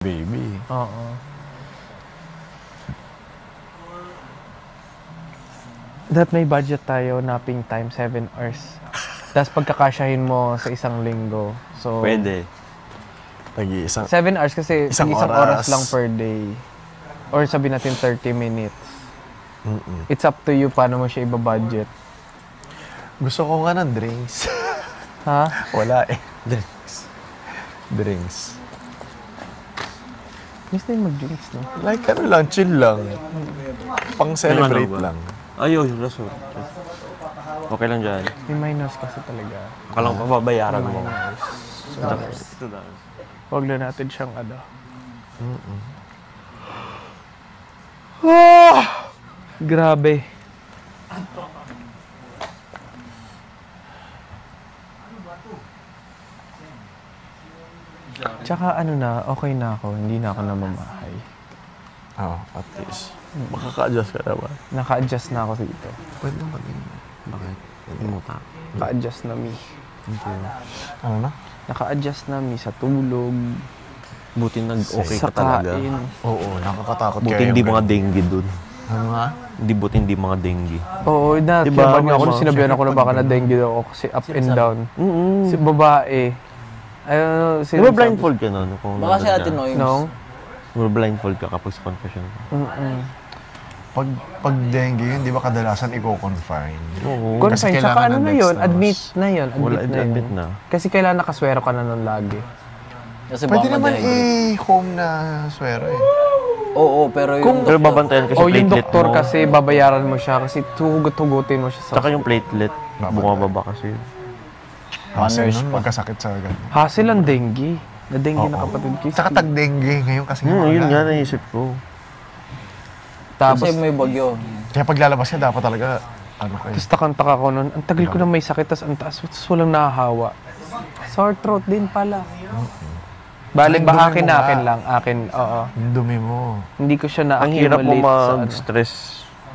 baby. Oo. Dapat may budget tayo, napping time, 7 hours. Tapos pagkakasyahin mo sa isang linggo. So, Pwede. 7 hours kasi isang oras lang per day. Or sabi natin 30 minutes. It's up to you paano mo siya iba-budget. Gusto ko nga ng drinks. Ha? Wala eh. Drinks. Miss na yung mag-drinks, no? Like ano lang, chill lang. Pang-celebrate lang. Ayun, raso. Okay lang dyan. May minors kasi talaga. Kalang pababayaran mo. Huwag na natin siyang ano. Oh! Grabe. Tsaka ano na, okay na ako. Hindi na ako namamahay. Oo, at least. Makaka-adjust ka na ba? Naka-adjust na ako dito. Pwede naman yun. Bakit? Imuta. Naka-adjust na mi. Ano na? Naka-adjust na mi sa tulog. Buti nag-okay Sa ka talaga. kain. Oo, nakakatakot Buti kaya hindi yung mga ganun. dengue dun. Ano nga? Buti hindi mga dengue. Oo, Diba, kinabahan niya ako may nung sinabihan ako na baka na dengue daw ako kasi up and down. Si babae. Ayun, Diba blindfold ka nun? Baka si Ate Noy. No? Diba blindfold ka kapag sa confession ka? Pag dengue yun, di ba kadalasan i-confine? Oo. Confine, tsaka ano na yun, admit na yun. Wala, Admit na yun. admit na. Kasi kailangan nakaswero ka na nun lagi. Kasi Pwede baka naman ma-dehydrate. i-home na swero eh. Oo, pero yung... Pero babantayan kasi O yung platelet doktor mo. kasi babayaran mo siya kasi hugot-hugutin mo siya sa... Tsaka yung platelet, bumababa kasi. Hassle nurse nun, pa. magkasakit sa ganun. Hassle ang dengue. Na dengue na Oo. kapatid ko. Tsaka tag-dengue ngayon kasi Yun wala. nga naisip ko. Tapos, Kasi may bagyo. Kaya pag lalabas ka, dapat talaga, ano kayo. tapos takang-taka ko nun. Ang tagal ko na may sakit, tapos ang taas, tapos walang nahahawa. Sore throat din pala. Bale, Ang ba dumi akin mo na nga. akin lang. Akin, oo. Yung dumi mo. Hindi ko siya Ang hirap mo na-accumulate sa ano. mag-stress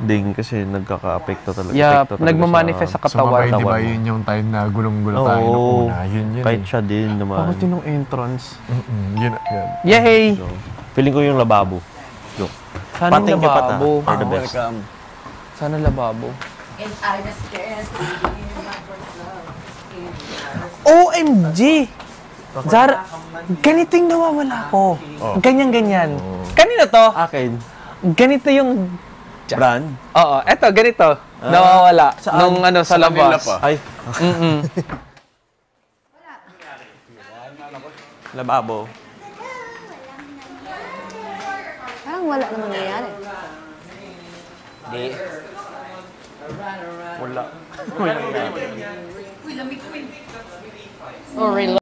din kasi nagkaka-apekto talaga. Yeah, epekto talaga nagmamanifest sa katawan. Sumabay, di ba, mo. yun yung time na gulong-gulo tayo nung Oo. una. Yun yun. Kahit siya din naman. Bakit yun yung entrance? Yun, yun. Yay! So, feeling ko yung lababo. Joke. Sana Pating ka pa ta. lababo. For the best. Welcome. Sana lababo. And I was scared to be my first love. OMG! Zara, ganito yung nawawala ko. Ganyan-ganyan. Kanino to? Akin. Ganito yung... Brand? Oo, eto, ganito. Nawawala. Nung ano, sa labas. Ay. Lababo. Parang wala naman nangyayari. Di. Wala. Oh, really?